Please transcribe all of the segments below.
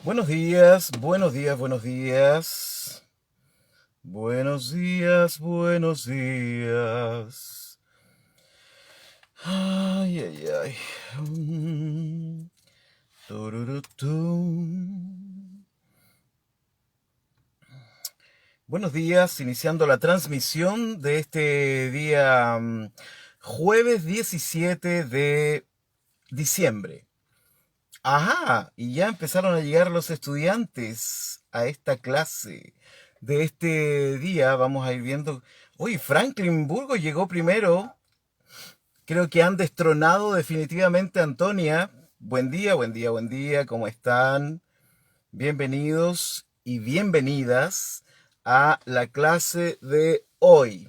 Buenos días, buenos días, buenos días. Buenos días, buenos días. Ay, ay, ay. Tururutum. Buenos días, iniciando la transmisión de este día jueves 17 de diciembre. Ajá, y ya empezaron a llegar los estudiantes a esta clase de este día. Vamos a ir viendo. Uy, Franklin Burgo llegó primero. Creo que han destronado definitivamente a Antonia. Buen día, buen día, buen día. ¿Cómo están? Bienvenidos y bienvenidas a la clase de hoy.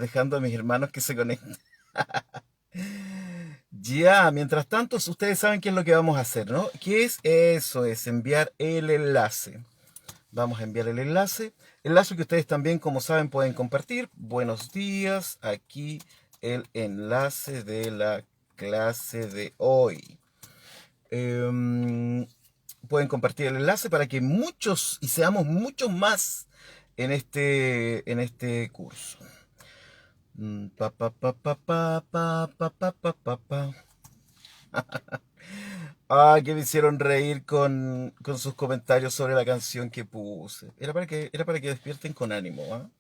Dejando a mis hermanos que se conecten. Ya, mientras tanto, ustedes saben qué es lo que vamos a hacer, ¿no? ¿Qué es? Eso es enviar el enlace. Vamos a enviar el enlace. Enlace que ustedes también, como saben, pueden compartir. Buenos días. Aquí el enlace de la clase de hoy. Em, Pueden compartir el enlace para que muchos y seamos muchos más en este curso. Pa, pa, pa, pa, pa, pa, pa, pa, pa, pa, pa. Que me hicieron reír con sus comentarios sobre la canción que puse. Era para que despierten con ánimo, ¿ah?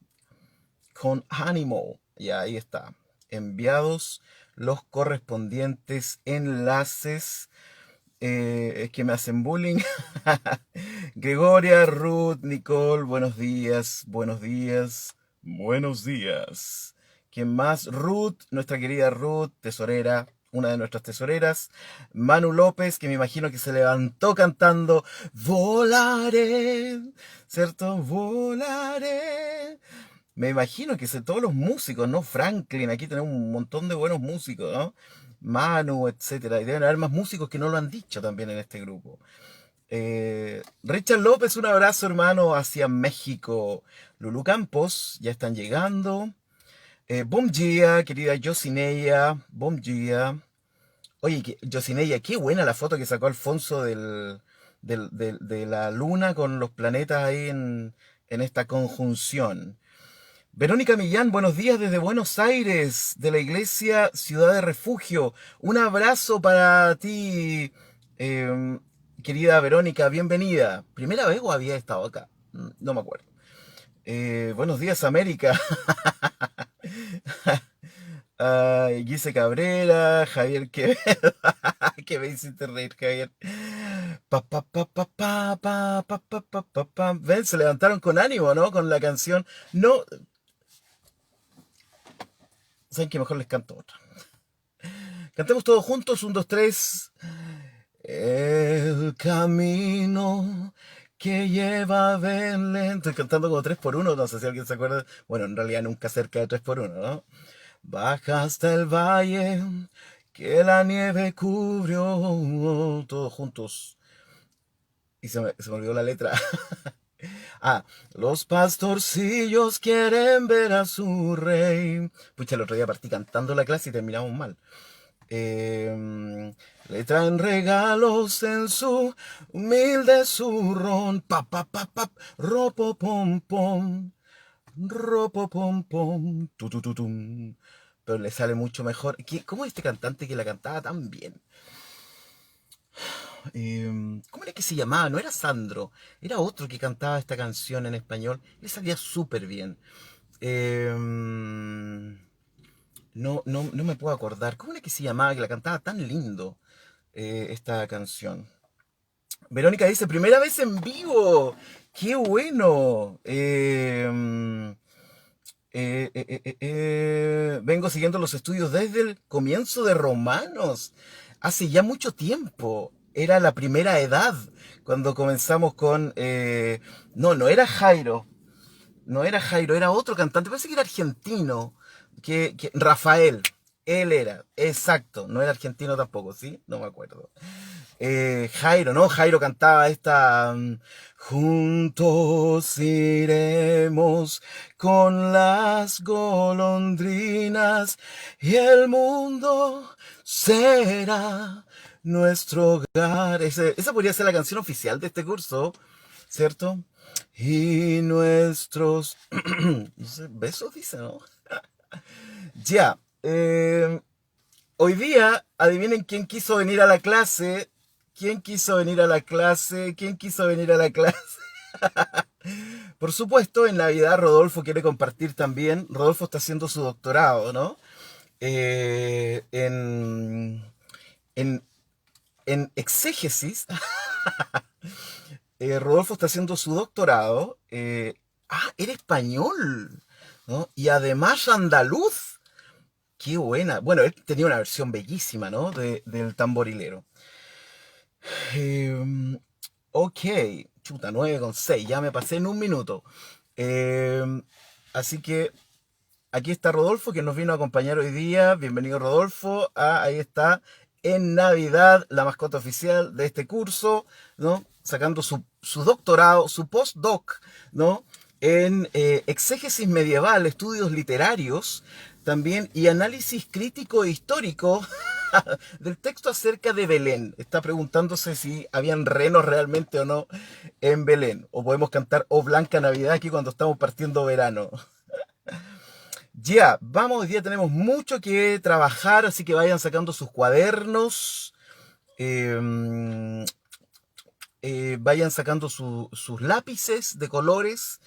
Con ánimo. Ya, ahí está. Enviados los correspondientes enlaces. Es que me hacen bullying. Gregoria, Ruth, Nicole, buenos días, buenos días, buenos días. ¿Quién más? Ruth, nuestra querida Ruth, tesorera, una de nuestras tesoreras. Manu López, que me imagino que se levantó cantando Volaré, ¿cierto? Volaré. Me imagino que todos los músicos, ¿no? Franklin, aquí tenemos un montón de buenos músicos, ¿no? Manu, etcétera. Y deben haber más músicos que no lo han dicho también en este grupo. Richard López, un abrazo hermano hacia México. Lulu Campos, ya están llegando. Bom dia, querida Josineya. Bom dia. Oye, Josineya, qué buena la foto que sacó Alfonso de la luna con los planetas ahí en esta conjunción. Verónica Millán, buenos días desde Buenos Aires, de la iglesia Ciudad de Refugio. Un abrazo para ti, em, querida Verónica, bienvenida. ¿Primera vez o había estado acá? No me acuerdo. Buenos días, América. Guise Cabrera, Javier Quevedo. Que me hiciste reír, Javier. Pa, pa, pa, pa, pa, pa, pa, pa, pa, pa, pa. Ven, se levantaron con ánimo, ¿no? Con la canción. No, saben que mejor les canto otra. Cantemos todos juntos, un, dos, tres. El camino que lleva a Belén. Estoy cantando como 3 por uno, no sé si alguien se acuerda. Bueno, en realidad nunca cerca de 3 por uno, ¿no? Baja hasta el valle que la nieve cubrió. Todos juntos. Y se me olvidó la letra. Los pastorcillos quieren ver a su rey. Pucha, el otro día partí cantando la clase y terminamos mal. Le traen regalos en su humilde zurrón. Pa, pa, pa, pa, ropo, pom, pom. Ropo, pom, pom. Tu, tu, tu, tum. Pero le sale mucho mejor. ¿Cómo es este cantante que la cantaba tan bien? ¿Cómo era que se llamaba? No era Sandro, era otro que cantaba esta canción en español. Le salía súper bien. No me puedo acordar. ¿Cómo era que se llamaba? Que la cantaba tan lindo esta canción. Verónica dice, primera vez en vivo. ¡Qué bueno! Vengo siguiendo los estudios desde el comienzo de Romanos. Hace ya mucho tiempo. Era la primera edad cuando comenzamos con... no era Jairo. No era Jairo, era otro cantante. Parece que era argentino. Rafael. Él era. Exacto. No era argentino tampoco, ¿sí? No me acuerdo. Jairo, ¿no? Jairo cantaba esta... Juntos iremos con las golondrinas y el mundo será nuestro hogar. Esa podría ser la canción oficial de este curso, ¿cierto? Y nuestros no sé, besos, dice, ¿no? Ya. Hoy día, adivinen quién quiso venir a la clase. ¿Quién quiso venir a la clase? ¿Quién quiso venir a la clase? Por supuesto, en Navidad Rodolfo quiere compartir también. Rodolfo está haciendo su doctorado, ¿no? Eh, en, en, en exégesis. Rodolfo está haciendo su doctorado. Era español, ¿no? Y además andaluz. Qué buena. Bueno, él tenía una versión bellísima, ¿no? Del tamborilero. Eh, ok, chuta, 9,6. Ya me pasé en un minuto. Eh, Así que aquí está Rodolfo, que nos vino a acompañar hoy día. Bienvenido, Rodolfo. Ahí está, en Navidad, la mascota oficial de este curso, ¿no? Sacando su doctorado, su postdoc, ¿no? En exégesis medieval, estudios literarios, también, y análisis crítico e histórico del texto acerca de Belén. Está preguntándose si habían renos realmente o no en Belén. O podemos cantar O Blanca Navidad aquí cuando estamos partiendo verano. Ya, vamos, hoy día tenemos mucho que trabajar, así que vayan sacando sus cuadernos, eh, vayan sacando sus lápices de colores,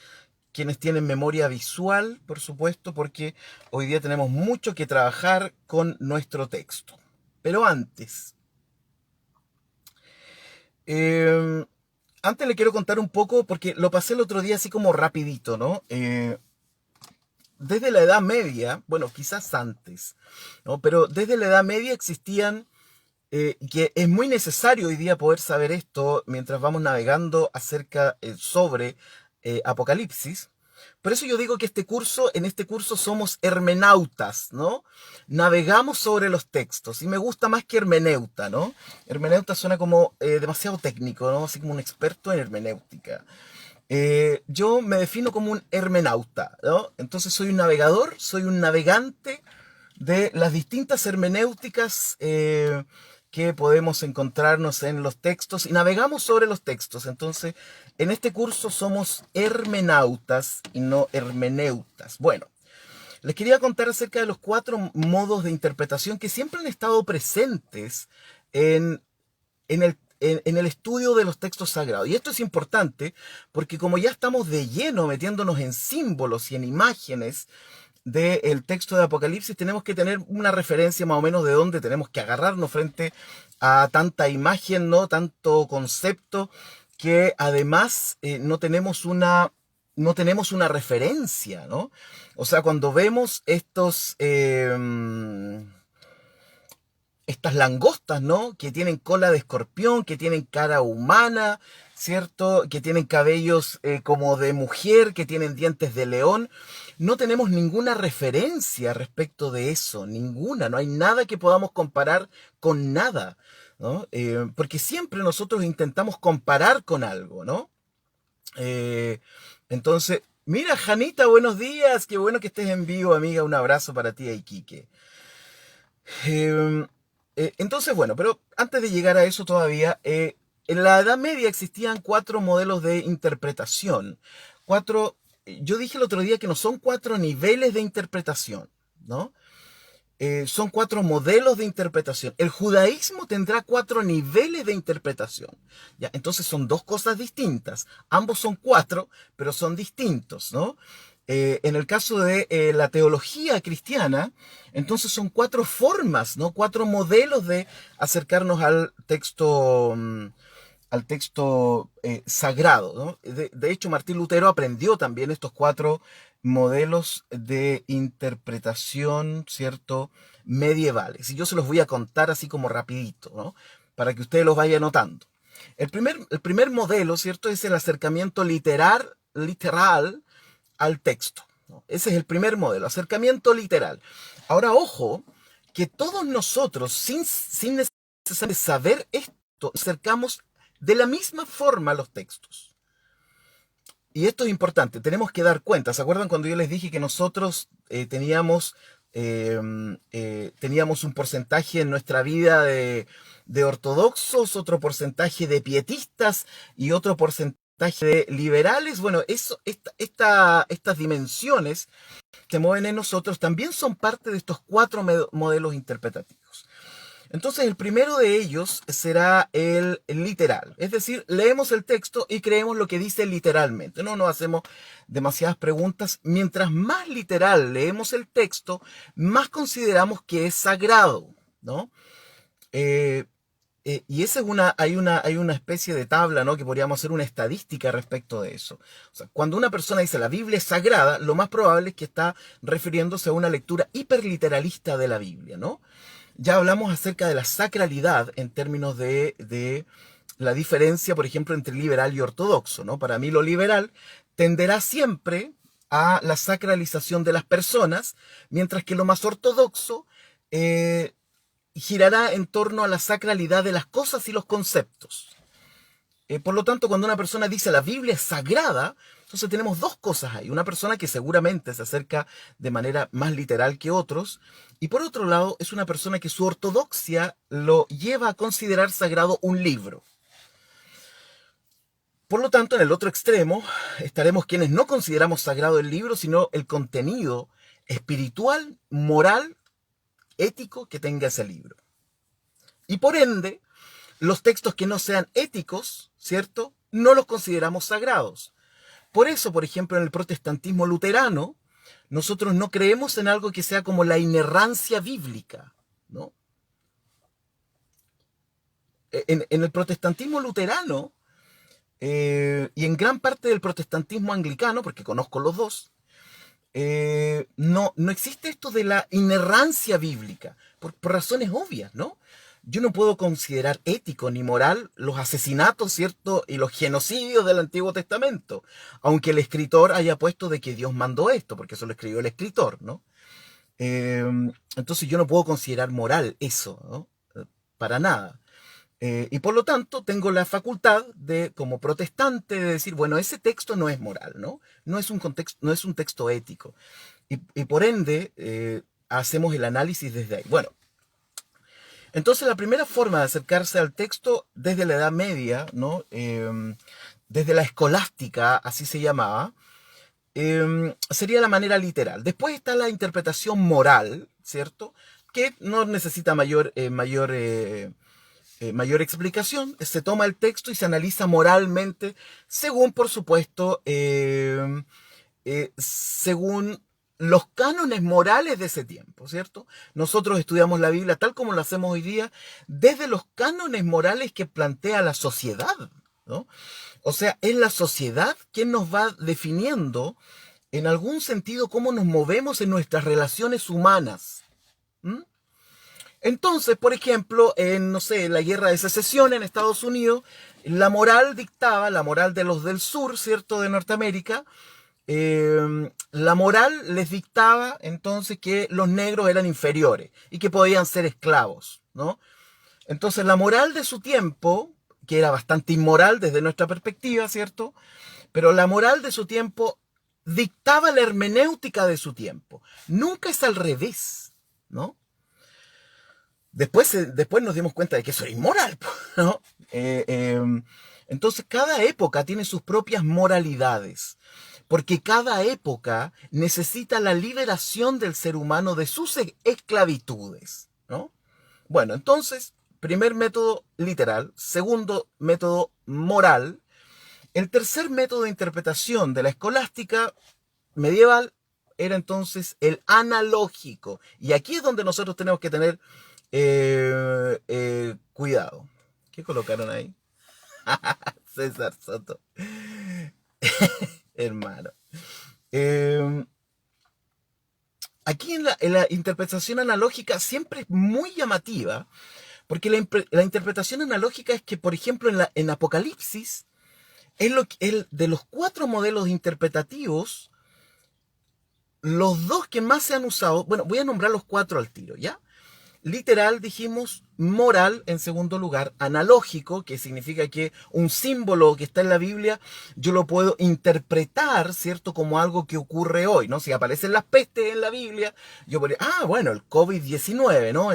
quienes tienen memoria visual, por supuesto, porque hoy día tenemos mucho que trabajar con nuestro texto. Pero eh, antes le quiero contar un poco, porque lo pasé el otro día así como rapidito, ¿no? Desde la Edad Media, bueno, quizás antes, ¿no? Pero desde la Edad Media existían, que es muy necesario hoy día poder saber esto mientras vamos navegando sobre Apocalipsis. Por eso yo digo que en este curso somos hermenautas, ¿no? Navegamos sobre los textos. Y me gusta más que hermeneuta, ¿no? Hermeneuta suena como demasiado técnico, ¿no? Así como un experto en hermenéutica. Yo me defino como un hermenauta, ¿no? Entonces soy un navegador, soy un navegante de las distintas hermenéuticas que podemos encontrarnos en los textos y navegamos sobre los textos. Entonces, en este curso somos hermenautas y no hermeneutas. Bueno, les quería contar acerca de los 4 modos de interpretación que siempre han estado presentes en en el estudio de los textos sagrados. Y esto es importante porque como ya estamos de lleno metiéndonos en símbolos y en imágenes del texto de Apocalipsis, tenemos que tener una referencia más o menos de dónde tenemos que agarrarnos frente a tanta imagen, ¿no? Tanto concepto, que además no tenemos una referencia, ¿no? O sea, cuando vemos estas langostas, ¿no? Que tienen cola de escorpión, que tienen cara humana, ¿cierto? Que tienen cabellos como de mujer, que tienen dientes de león. No tenemos ninguna referencia respecto de eso, ninguna. No hay nada que podamos comparar con nada, ¿no? Porque siempre nosotros intentamos comparar con algo, ¿no? Eh, entonces, mira, Janita, buenos días. Qué bueno que estés en vivo, amiga. Un abrazo para ti, Iquique. Eh, entonces, bueno, pero antes de llegar a eso todavía, en la Edad Media existían 4 modelos de interpretación. Yo dije el otro día que no son 4 niveles de interpretación, ¿no? Son 4 modelos de interpretación. El judaísmo tendrá 4 niveles de interpretación. ¿Ya? Entonces son 2 cosas distintas. Ambos son 4, pero son distintos, ¿no? En el caso de la teología cristiana, entonces son 4 formas, ¿no? 4 modelos de acercarnos al texto sagrado, ¿no? De hecho, Martín Lutero aprendió también estos 4 modelos de interpretación, ¿cierto? Medievales. Y yo se los voy a contar así como rapidito, ¿no? Para que ustedes los vayan notando. El primer modelo, ¿cierto? Es el acercamiento literal al texto, ¿no? Ese es el primer modelo, acercamiento literal. Ahora, ojo, que todos nosotros, sin necesariamente saber esto, acercamos de la misma forma a los textos. Y esto es importante, tenemos que dar cuenta. ¿Se acuerdan cuando yo les dije que nosotros teníamos teníamos un porcentaje en nuestra vida de ortodoxos, otro porcentaje de pietistas y otro porcentaje de liberales. Bueno, estas dimensiones que mueven en nosotros también son parte de estos cuatro modelos interpretativos. Entonces, el primero de ellos será el literal, es decir, leemos el texto y creemos lo que dice literalmente. No nos hacemos demasiadas preguntas. Mientras más literal leemos el texto, más consideramos que es sagrado, ¿no? Y esa es hay una especie de tabla, ¿no? Que podríamos hacer una estadística respecto de eso. O sea, cuando una persona dice la Biblia es sagrada, lo más probable es que está refiriéndose a una lectura hiperliteralista de la Biblia, ¿no? Ya hablamos acerca de la sacralidad en términos de la diferencia, por ejemplo, entre liberal y ortodoxo, ¿no? Para mí lo liberal tenderá siempre a la sacralización de las personas, mientras que lo más ortodoxo girará en torno a la sacralidad de las cosas y los conceptos. Por lo tanto, cuando una persona dice la Biblia es sagrada, entonces tenemos dos cosas ahí. Una persona que seguramente se acerca de manera más literal que otros, y por otro lado es una persona que su ortodoxia lo lleva a considerar sagrado un libro. Por lo tanto, en el otro extremo estaremos quienes no consideramos sagrado el libro, sino el contenido espiritual, moral, ético que tenga ese libro. Y por ende, los textos que no sean éticos, ¿cierto?, no los consideramos sagrados. Por eso, por ejemplo, en el protestantismo luterano, nosotros no creemos en algo que sea como la inerrancia bíblica, ¿no? En el protestantismo luterano, y en gran parte del protestantismo anglicano, porque conozco los dos, no existe esto de la inerrancia bíblica, por razones obvias, ¿no? Yo no puedo considerar ético ni moral los asesinatos, ¿cierto?, y los genocidios del Antiguo Testamento, aunque el escritor haya puesto de que Dios mandó esto, porque eso lo escribió el escritor, ¿no? Entonces yo no puedo considerar moral eso, ¿no? Para nada. Y por lo tanto tengo la facultad de, como protestante, de decir, bueno, ese texto no es moral, ¿no? No es un texto ético. Y por ende, hacemos el análisis desde ahí. Bueno, entonces la primera forma de acercarse al texto desde la Edad Media, ¿no? Desde la escolástica, así se llamaba, sería la manera literal. Después está la interpretación moral, ¿cierto?, que no necesita mayor explicación. Se toma el texto y se analiza moralmente según, por supuesto, según los cánones morales de ese tiempo, ¿cierto? Nosotros estudiamos la Biblia tal como lo hacemos hoy día, desde los cánones morales que plantea la sociedad, ¿no? O sea, es la sociedad quien nos va definiendo, en algún sentido, cómo nos movemos en nuestras relaciones humanas. Entonces, por ejemplo, en, no sé, la guerra de secesión en Estados Unidos, la moral dictaba, la moral de los del sur, ¿cierto?, de Norteamérica, la moral les dictaba entonces que los negros eran inferiores y que podían ser esclavos, ¿no? Entonces la moral de su tiempo, que era bastante inmoral desde nuestra perspectiva, ¿cierto?, pero la moral de su tiempo dictaba la hermenéutica de su tiempo. Nunca es al revés, ¿no? Después nos dimos cuenta de que eso era inmoral, ¿no? Entonces cada época tiene sus propias moralidades, porque cada época necesita la liberación del ser humano de sus esclavitudes, ¿no? Bueno, entonces, primer método literal, segundo método moral. El tercer método de interpretación de la escolástica medieval era entonces el analógico. Y aquí es donde nosotros tenemos que tener cuidado. ¿Qué colocaron ahí? César Soto. Hermano. Aquí en la interpretación analógica siempre es muy llamativa, porque la interpretación analógica es que, por ejemplo, en Apocalipsis, de los cuatro modelos interpretativos, los dos que más se han usado, bueno, voy a nombrar los cuatro al tiro, ¿ya? literal, dijimos, moral en segundo lugar, analógico, que significa que un símbolo que está en la Biblia yo lo puedo interpretar, ¿cierto?, como algo que ocurre hoy, ¿no? Si aparecen las pestes en la Biblia, yo podría, bueno, el COVID-19, ¿no?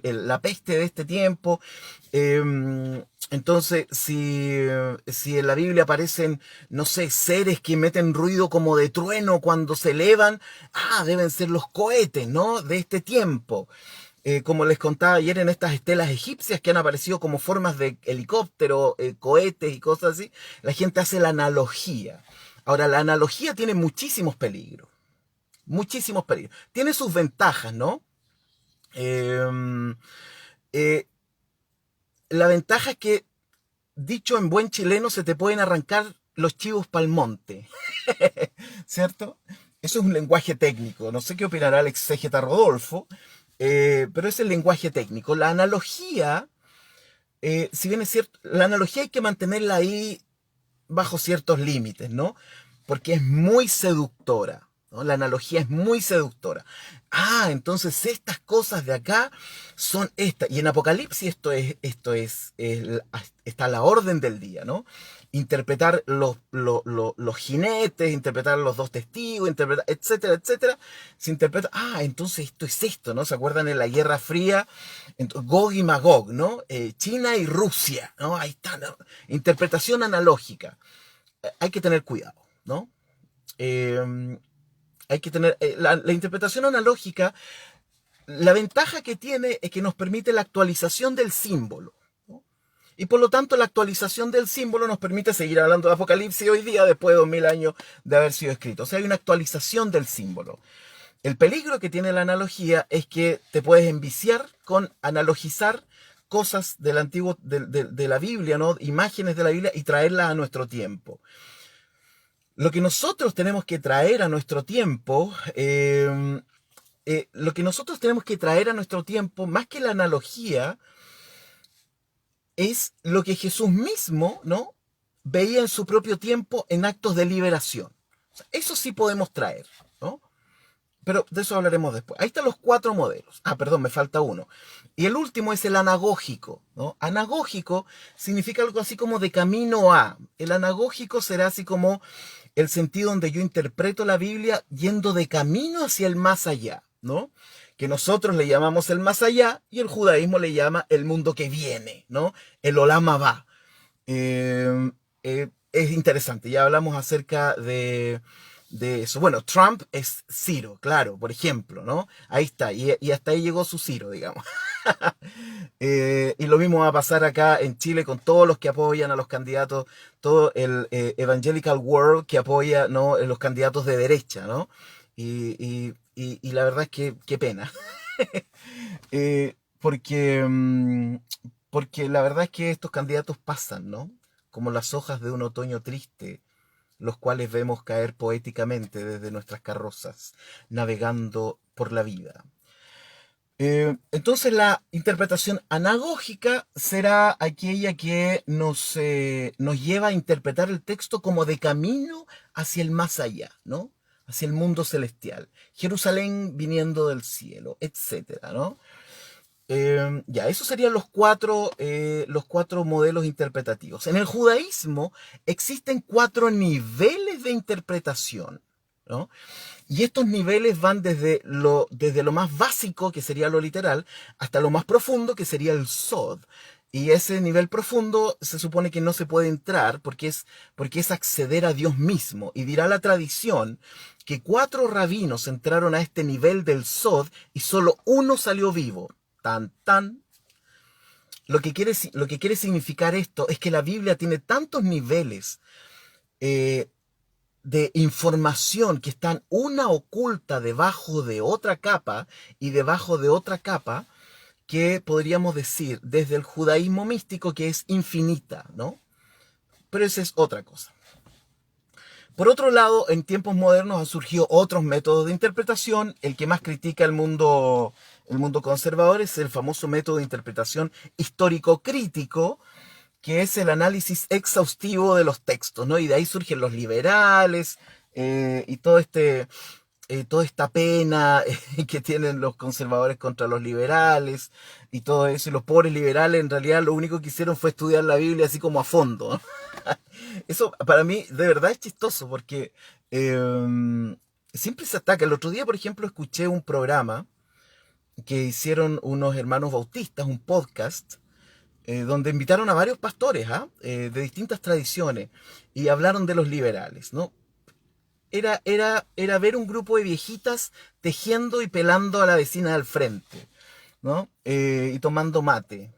La peste de este tiempo. Entonces, si en la Biblia aparecen, no sé, seres que emiten ruido como de trueno cuando se elevan, deben ser los cohetes, ¿no?, de este tiempo. Como les contaba ayer en estas estelas egipcias que han aparecido como formas de helicóptero, cohetes y cosas así, la gente hace la analogía. Ahora, la analogía tiene muchísimos peligros. Muchísimos peligros. Tiene sus ventajas, ¿no? Eh, eh, la ventaja es que, dicho en buen chileno, se te pueden arrancar los chivos pa'l monte. ¿Cierto? Eso es un lenguaje técnico. No sé qué opinará el exégeta Rodolfo, pero es el lenguaje técnico. La analogía, si bien es cierto, la analogía hay que mantenerla ahí bajo ciertos límites, ¿no? Porque es muy seductora, ¿no? La analogía es muy seductora. Entonces estas cosas de acá son estas. Y en Apocalipsis está a la orden del día, ¿no? Interpretar los jinetes, interpretar los dos testigos, interpretar, etcétera, etcétera. Se interpreta, entonces esto es esto, ¿no? ¿Se acuerdan en la Guerra Fría? Gog y Magog, ¿no? China y Rusia, ¿no? Ahí está, ¿no? Interpretación analógica. Hay que tener cuidado, ¿no? Hay que tener la interpretación analógica. La ventaja que tiene es que nos permite la actualización del símbolo, ¿no? Y por lo tanto la actualización del símbolo nos permite seguir hablando de Apocalipsis hoy día después de 2000 años de haber sido escrito. O sea, hay una actualización del símbolo. El peligro que tiene la analogía es que te puedes enviciar con analogizar cosas del antiguo, de la Biblia, ¿no? Imágenes de la Biblia y traerlas a nuestro tiempo. Lo que nosotros tenemos que traer a nuestro tiempo, más que la analogía, es lo que Jesús mismo, ¿no?, veía en su propio tiempo en actos de liberación. O sea, eso sí podemos traer, ¿no? Pero de eso hablaremos después. Ahí están los 4 modelos. Perdón, me falta uno. Y el último es el anagógico, ¿no? Anagógico significa algo así como de camino a. El anagógico será así como el sentido donde yo interpreto la Biblia yendo de camino hacia el más allá, ¿no? Que nosotros le llamamos el más allá y el judaísmo le llama el mundo que viene, ¿no? El Olam Abba. Es interesante, ya hablamos acerca de eso. Bueno, Trump es Ciro, claro, por ejemplo, ¿no? Ahí está, y hasta ahí llegó su Ciro, digamos. Y lo mismo va a pasar acá en Chile con todos los que apoyan a los candidatos, todo el evangelical world que apoya, ¿no?, los candidatos de derecha, ¿no? Y la verdad es que qué pena. Porque, porque la verdad es que estos candidatos pasan, ¿no? Como las hojas de un otoño triste, los cuales vemos caer poéticamente desde nuestras carrozas, navegando por la vida. Entonces la interpretación anagógica será aquella que nos lleva a interpretar el texto como de camino hacia el más allá, ¿no? Hacia el mundo celestial, Jerusalén viniendo del cielo, etcétera, ¿no? Esos serían los cuatro modelos interpretativos. En el judaísmo existen 4 niveles de interpretación, ¿no? Y estos niveles van desde lo más básico, que sería lo literal, hasta lo más profundo, que sería el sod. Y ese nivel profundo se supone que no se puede entrar porque es acceder a Dios mismo. Y dirá la tradición que 4 rabinos entraron a este nivel del sod y solo uno salió vivo. Tan, tan. Lo que quiere significar esto es que la Biblia tiene tantos niveles de información que están una oculta debajo de otra capa y debajo de otra capa, que podríamos decir desde el judaísmo místico que es infinita, ¿no? Pero esa es otra cosa. Por otro lado, en tiempos modernos han surgido otros métodos de interpretación. El que más critica el mundo conservador es el famoso método de interpretación histórico-crítico, que es el análisis exhaustivo de los textos, ¿no? Y de ahí surgen los liberales y todo toda esta pena que tienen los conservadores contra los liberales y todo eso. Y los pobres liberales en realidad lo único que hicieron fue estudiar la Biblia así como a fondo, ¿no? Eso para mí de verdad es chistoso porque siempre se ataca. El otro día, por ejemplo, escuché un programa que hicieron unos hermanos bautistas, un podcast, donde invitaron a varios pastores, ¿ah? De distintas tradiciones y hablaron de los liberales, ¿no? Era ver un grupo de viejitas tejiendo y pelando a la vecina del frente, ¿no? Y tomando mate.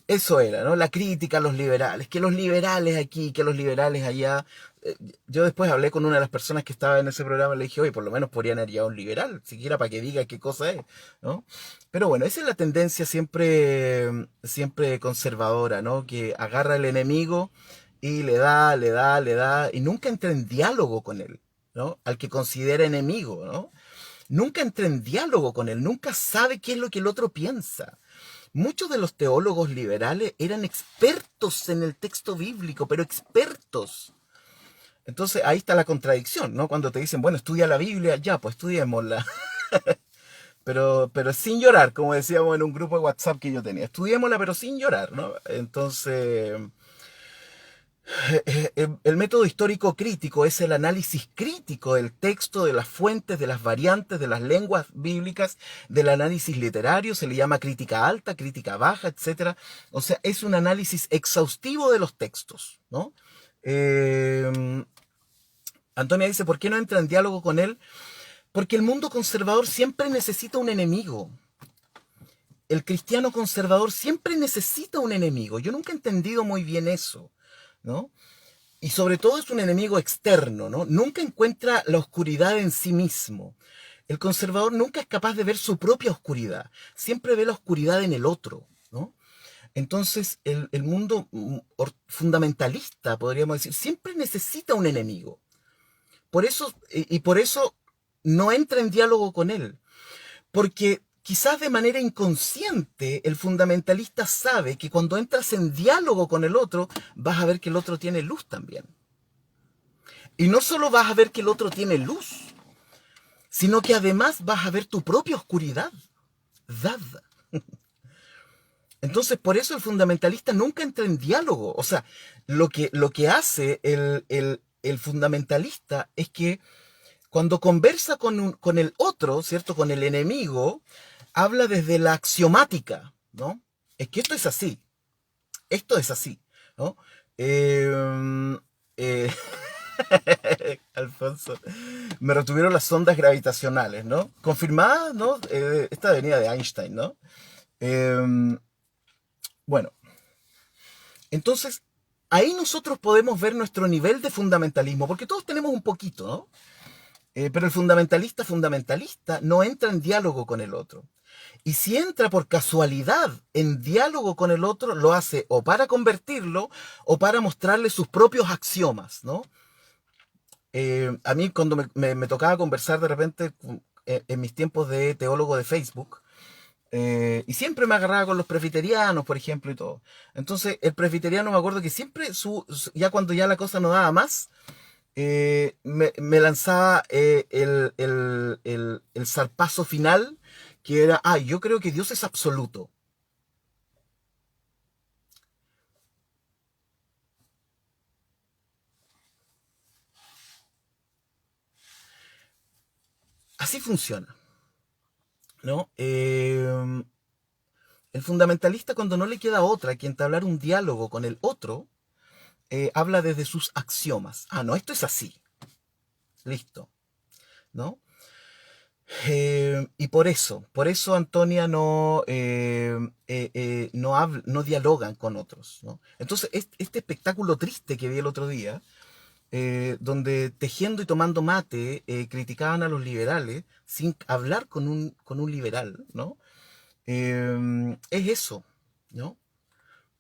Eso era, ¿no? La crítica a los liberales, que los liberales aquí, que los liberales allá. Eh, Yo después hablé con una de las personas que estaba en ese programa y le dije, oye, por lo menos podrían haber llevado un liberal, siquiera para que diga qué cosa es, ¿no? Pero bueno, esa es la tendencia siempre, siempre conservadora, ¿no? Que agarra al enemigo y le da, le da, le da, y nunca entra en diálogo con él, ¿no? Al que considera enemigo, ¿no? Nunca entra en diálogo con él, nunca sabe qué es lo que el otro piensa. Muchos de los teólogos liberales eran expertos en el texto bíblico, pero expertos. Entonces ahí está la contradicción, ¿no? Cuando te dicen, bueno, estudia la Biblia, ya, pues estudiémosla. Pero sin llorar, como decíamos en un grupo de WhatsApp que yo tenía. Estudiémosla, pero sin llorar, ¿no? Entonces, el método histórico crítico es el análisis crítico del texto, de las fuentes, de las variantes, de las lenguas bíblicas, del análisis literario, se le llama crítica alta, crítica baja, etcétera. O sea, es un análisis exhaustivo de los textos, ¿no? Eh, Antonia dice, ¿por qué no entra en diálogo con él? Porque el mundo conservador siempre necesita un enemigo. El cristiano conservador siempre necesita un enemigo. Yo nunca he entendido muy bien eso, ¿no? Y sobre todo es un enemigo externo, ¿no? Nunca encuentra la oscuridad en sí mismo. El conservador nunca es capaz de ver su propia oscuridad, siempre ve la oscuridad en el otro, ¿no? Entonces, el mundo fundamentalista, podríamos decir, siempre necesita un enemigo. Por eso, y por eso no entra en diálogo con él. Porque quizás de manera inconsciente el fundamentalista sabe que cuando entras en diálogo con el otro, vas a ver que el otro tiene luz también. Y no solo vas a ver que el otro tiene luz, sino que además vas a ver tu propia oscuridad. Dad. Entonces, por eso el fundamentalista nunca entra en diálogo. O sea, lo que hace el fundamentalista es que cuando conversa con el otro, ¿cierto? Con el enemigo, habla desde la axiomática, ¿no? Es que esto es así, ¿no? Eh, eh, Alfonso, me retuvieron las ondas gravitacionales, ¿no? Confirmadas, ¿no? Esta venía de Einstein, ¿no? Eh, bueno, entonces ahí nosotros podemos ver nuestro nivel de fundamentalismo, porque todos tenemos un poquito, ¿no? Pero el fundamentalista no entra en diálogo con el otro. Y si entra por casualidad en diálogo con el otro, lo hace o para convertirlo o para mostrarle sus propios axiomas, ¿no? A mí cuando me tocaba conversar de repente en mis tiempos de teólogo de Facebook, y siempre me agarraba con los presbiterianos, por ejemplo, y todo. Entonces, el presbiteriano me acuerdo que siempre, ya cuando ya la cosa no daba más, me lanzaba el zarpazo final, que era, yo creo que Dios es absoluto. Así funciona, ¿no? El fundamentalista, cuando no le queda otra que entablar un diálogo con el otro, habla desde sus axiomas. No, esto es así. Listo, ¿no? Y por eso Antonia no dialogan con otros, ¿no? Entonces, este espectáculo triste que vi el otro día, donde tejiendo y tomando mate criticaban a los liberales sin hablar con un liberal, ¿no? Es eso, ¿no?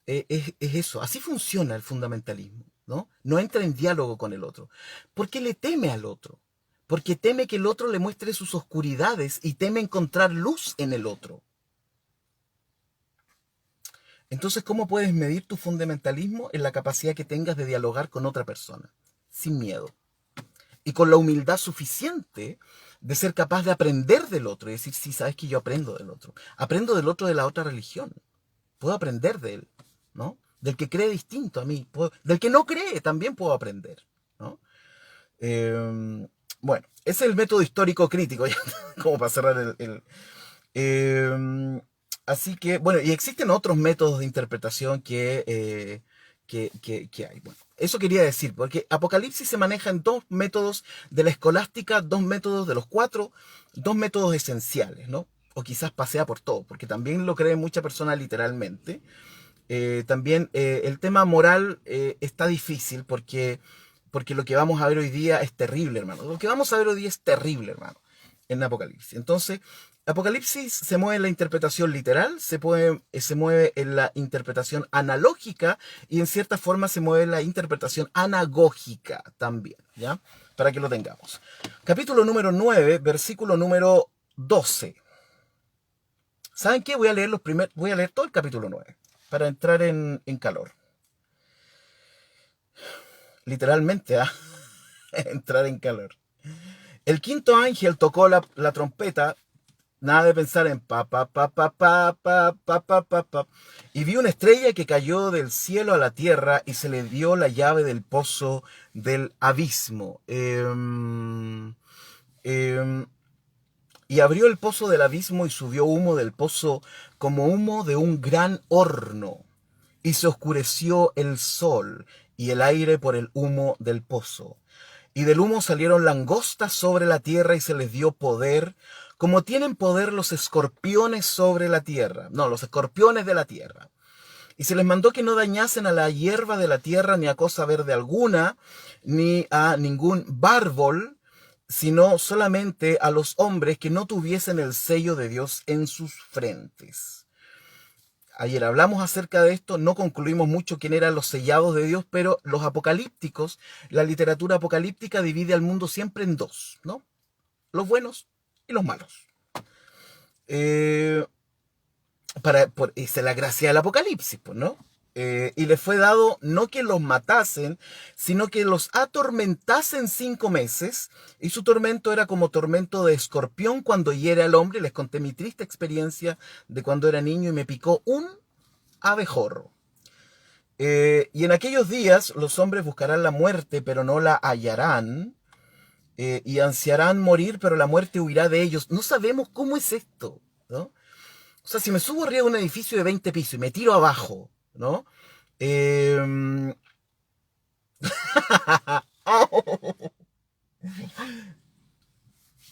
Es eso, así funciona el fundamentalismo, ¿no? No entra en diálogo con el otro, porque le teme al otro, porque teme que el otro le muestre sus oscuridades y teme encontrar luz en el otro. Entonces, ¿cómo puedes medir tu fundamentalismo? En la capacidad que tengas de dialogar con otra persona, sin miedo. y con la humildad suficiente de ser capaz de aprender del otro y decir, sí, sabes que yo aprendo del otro de la otra religión, puedo aprender de él, ¿no? Del que cree distinto a mí, del que no cree también puedo aprender, ¿no? Bueno, ese es el método histórico crítico, como para cerrar así que, bueno, y existen otros métodos de interpretación que hay. Bueno, eso quería decir, porque Apocalipsis se maneja en dos métodos de la escolástica, dos métodos de los cuatro, dos métodos esenciales, ¿no? O quizás pasea por todo, porque también lo cree mucha persona literalmente. También el tema moral está difícil porque lo que vamos a ver hoy día es terrible, hermano. Lo que vamos a ver hoy día es terrible, hermano, en Apocalipsis. Entonces, Apocalipsis se mueve en la interpretación literal, se mueve en la interpretación analógica y en cierta forma se mueve en la interpretación anagógica también, ¿ya? Para que lo tengamos. Capítulo número 9, versículo número 12. ¿Saben qué? Voy a leer todo el capítulo 9 para entrar en calor. Literalmente, ¿ah? Entrar en calor. El quinto ángel tocó la trompeta, nada de pensar en pa pa pa pa pa pa pa pa pa pa, y vi una estrella que cayó del cielo a la tierra y se le dio la llave del pozo del abismo. Y abrió el pozo del abismo y subió humo del pozo como humo de un gran horno. Y se oscureció el sol y el aire por el humo del pozo. Y del humo salieron langostas sobre la tierra y se les dio poder, como tienen poder los escorpiones sobre la tierra. No, los escorpiones de la tierra. Y se les mandó que no dañasen a la hierba de la tierra, ni a cosa verde alguna, ni a ningún bárbol, sino solamente a los hombres que no tuviesen el sello de Dios en sus frentes. Ayer hablamos acerca de esto, no concluimos mucho quién eran los sellados de Dios, pero los apocalípticos, la literatura apocalíptica divide al mundo siempre en dos, ¿no? Los buenos y los malos. Esa es la gracia del Apocalipsis, pues, ¿no? Y les fue dado no que los matasen, sino que los atormentasen 5 meses, y su tormento era como tormento de escorpión cuando hiere al hombre. Les conté mi triste experiencia de cuando era niño y me picó un abejorro. Y en aquellos días los hombres buscarán la muerte, pero no la hallarán, y ansiarán morir, pero la muerte huirá de ellos. No sabemos cómo es esto, ¿no? O sea, si me subo arriba de un edificio de 20 pisos y me tiro abajo, ¿no? Eh...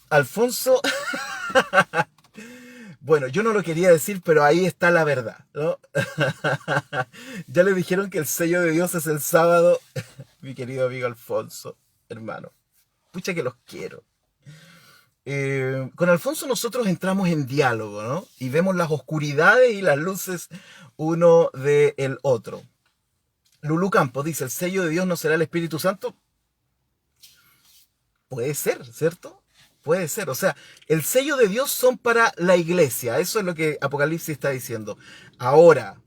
Alfonso, bueno, yo no lo quería decir, pero ahí está la verdad, ¿no? Ya le dijeron que el sello de Dios es el sábado, mi querido amigo Alfonso, hermano. Pucha que los quiero. Con Alfonso nosotros entramos en diálogo, ¿no? Y vemos las oscuridades y las luces uno del otro. Lulú Campos dice, ¿el sello de Dios no será el Espíritu Santo? Puede ser, ¿cierto? Puede ser. O sea, el sello de Dios son para la iglesia. Eso es lo que Apocalipsis está diciendo. Ahora,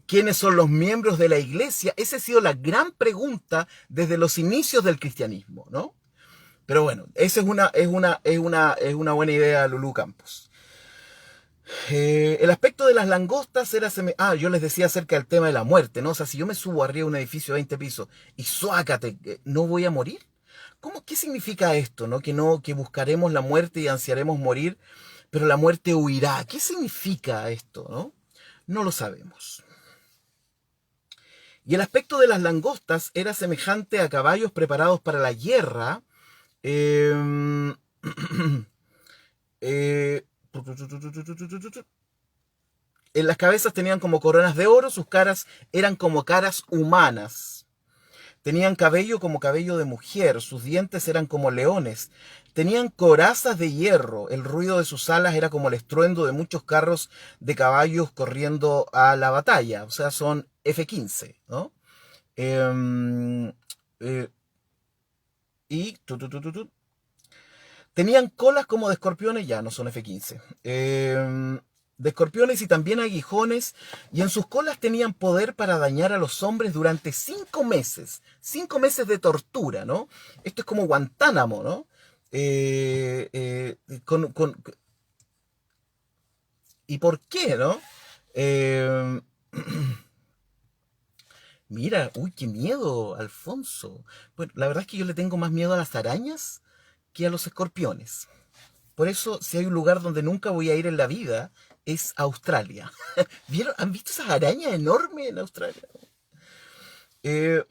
¿quiénes son los miembros de la iglesia? Esa ha sido la gran pregunta desde los inicios del cristianismo, ¿no? Pero bueno, esa es una buena idea, Lulú Campos. El aspecto de las langostas era... yo les decía acerca del tema de la muerte, ¿no? O sea, si yo me subo arriba de un edificio de 20 pisos y suácate, ¿no voy a morir? ¿Qué significa esto, no? Que buscaremos la muerte y ansiaremos morir, pero la muerte huirá. ¿Qué significa esto, no? No lo sabemos. Y el aspecto de las langostas era semejante a caballos preparados para la guerra. Eh, eh, en las cabezas tenían como coronas de oro, sus caras eran como caras humanas. Tenían cabello como cabello de mujer, sus dientes eran como leones. Tenían corazas de hierro, el ruido de sus alas era como el estruendo de muchos carros de caballos corriendo a la batalla. O sea, son F-15, ¿no? Eh, y tenían colas como de escorpiones, ya no son F-15. de escorpiones y también aguijones, y en sus colas tenían poder para dañar a los hombres durante 5 meses. 5 meses de tortura, ¿no? Esto es como Guantánamo, ¿no? Eh, eh, con, con- ¿Y por qué, no? Eh, Mira, uy, qué miedo, Alfonso. Bueno, la verdad es que yo le tengo más miedo a las arañas que a los escorpiones. Por eso, si hay un lugar donde nunca voy a ir en la vida, es Australia. ¿Vieron? ¿Han visto esas arañas enormes en Australia? Eh,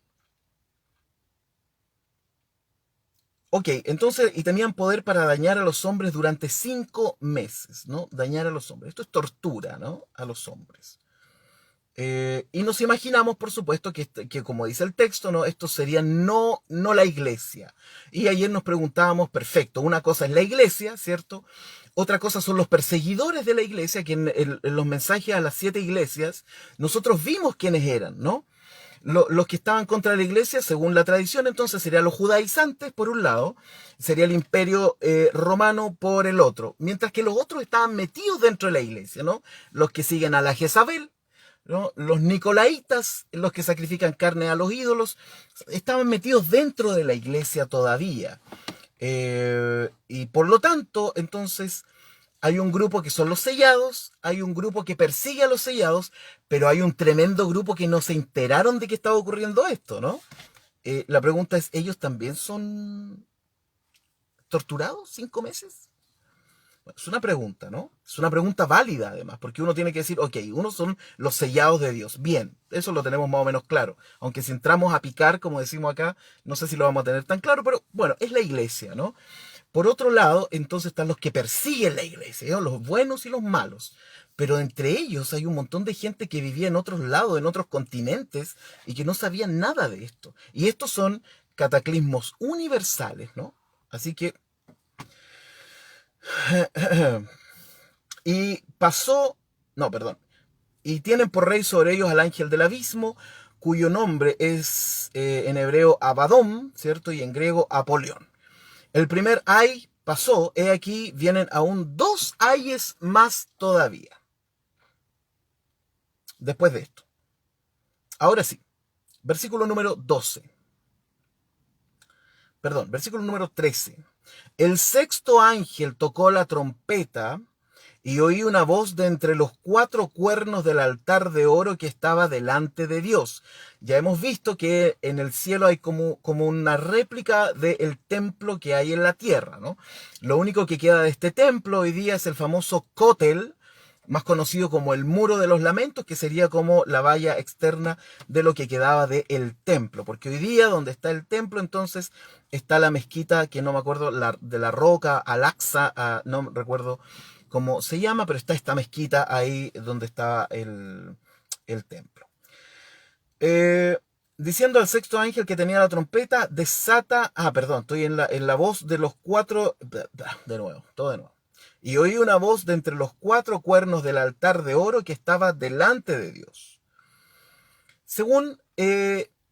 ok, entonces, y tenían poder para dañar a los hombres durante 5 meses, ¿no? Dañar a los hombres. Esto es tortura, ¿no? A los hombres. Y nos imaginamos, por supuesto, que como dice el texto, ¿no? Esto sería no la iglesia. Y ayer nos preguntábamos, perfecto, una cosa es la iglesia, ¿cierto? Otra cosa son los perseguidores de la iglesia, que en los mensajes a las 7 iglesias, nosotros vimos quiénes eran, ¿no? Los que estaban contra la iglesia, según la tradición, entonces serían los judaizantes por un lado, sería el imperio romano por el otro, mientras que los otros estaban metidos dentro de la iglesia, ¿no? Los que siguen a la Jezabel, ¿no? Los nicolaitas, los que sacrifican carne a los ídolos, estaban metidos dentro de la iglesia todavía. Y por lo tanto, entonces, hay un grupo que son los sellados, hay un grupo que persigue a los sellados, pero hay un tremendo grupo que no se enteraron de que estaba ocurriendo esto, ¿no? La pregunta es, ¿ellos también son torturados 5 meses? Bueno, es una pregunta, ¿no? Es una pregunta válida además, porque uno tiene que decir, ok, unos son los sellados de Dios. Bien, eso lo tenemos más o menos claro. Aunque si entramos a picar, como decimos acá, no sé si lo vamos a tener tan claro, pero bueno, es la iglesia, ¿no? Por otro lado, entonces están los que persiguen la iglesia, ¿no? Los buenos y los malos. Pero entre ellos hay un montón de gente que vivía en otros lados, en otros continentes, y que no sabían nada de esto. Y estos son cataclismos universales, ¿no? Así que y pasó, no, perdón, y tienen por rey sobre ellos al ángel del abismo, cuyo nombre es en hebreo Abadón, ¿cierto? Y en griego Apolión. El primer ay pasó, he aquí vienen aún 2 ayes más todavía, después de esto. Ahora sí, versículo número 12, perdón, versículo número 13. El sexto ángel tocó la trompeta y oí una voz de entre los 4 cuernos del altar de oro que estaba delante de Dios. Ya hemos visto que en el cielo hay como una réplica del templo que hay en la tierra, ¿no? Lo único que queda de este templo hoy día es el famoso cótel, más conocido como el Muro de los Lamentos, que sería como la valla externa de lo que quedaba del templo. Porque hoy día, donde está el templo, entonces está la mezquita, que no me acuerdo, de la Roca, Al-Aqsa, no recuerdo cómo se llama, pero está esta mezquita ahí donde está el templo. Eh, Diciendo al sexto ángel que tenía la trompeta, desata, perdón, estoy en la voz de los 4, de nuevo, todo de nuevo. Y oí una voz de entre los 4 cuernos del altar de oro que estaba delante de Dios. Según,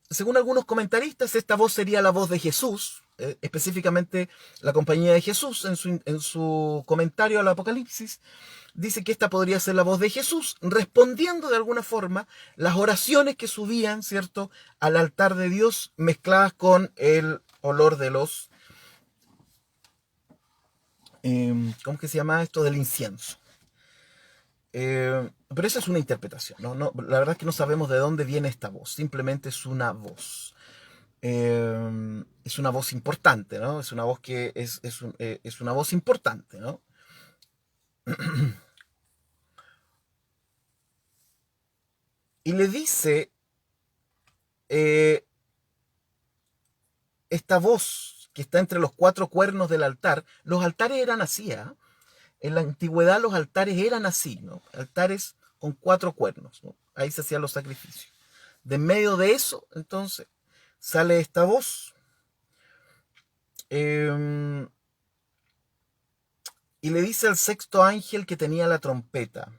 según algunos comentaristas, esta voz sería la voz de Jesús, específicamente la compañía de Jesús en su comentario al Apocalipsis. Dice que esta podría ser la voz de Jesús, respondiendo de alguna forma las oraciones que subían, ¿cierto?, al altar de Dios, mezcladas con el olor de los, ¿cómo que se llama esto? Del incienso. Pero esa es una interpretación, ¿no? La verdad es que no sabemos de dónde viene esta voz, simplemente es una voz. Es una voz importante, ¿no? Es una voz que es una voz importante, ¿no? Y le dice eh, esta voz que está entre los 4 cuernos del altar. Los altares eran así, ¿eh? En la antigüedad los altares eran así, ¿no? Altares con 4 cuernos, ¿no? Ahí se hacían los sacrificios. De en medio de eso, entonces, sale esta voz eh, y le dice al sexto ángel que tenía la trompeta: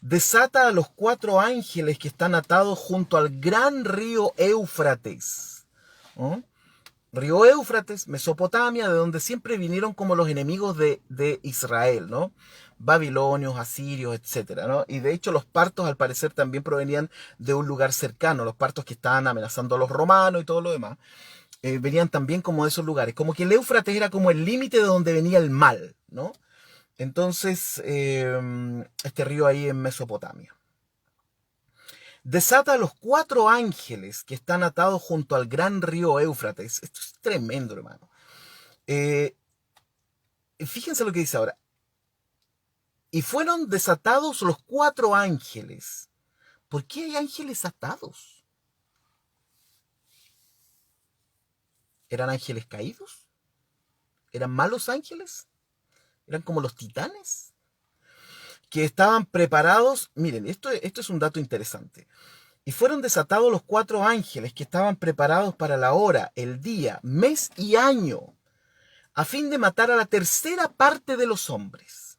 desata a los 4 ángeles que están atados junto al gran río Éufrates, ¿no? Río Éufrates, Mesopotamia, de donde siempre vinieron como los enemigos de Israel, ¿no? babilonios, asirios, etcétera, ¿no? Y de hecho los partos al parecer también provenían de un lugar cercano, los partos que estaban amenazando a los romanos y todo lo demás, venían también como de esos lugares, como que el Éufrates era como el límite de donde venía el mal, ¿no? Entonces, este río ahí en Mesopotamia. Desata a los 4 ángeles que están atados junto al gran río Éufrates. Esto es tremendo, hermano. Fíjense lo que dice ahora. Y fueron desatados los 4 ángeles. ¿Por qué hay ángeles atados? ¿Eran ángeles caídos? ¿Eran malos ángeles? ¿Eran como los titanes? Que estaban preparados. Miren, esto es un dato interesante. Y fueron desatados los 4 ángeles que estaban preparados para la hora, el día, mes y año, a fin de matar a la tercera parte de los hombres.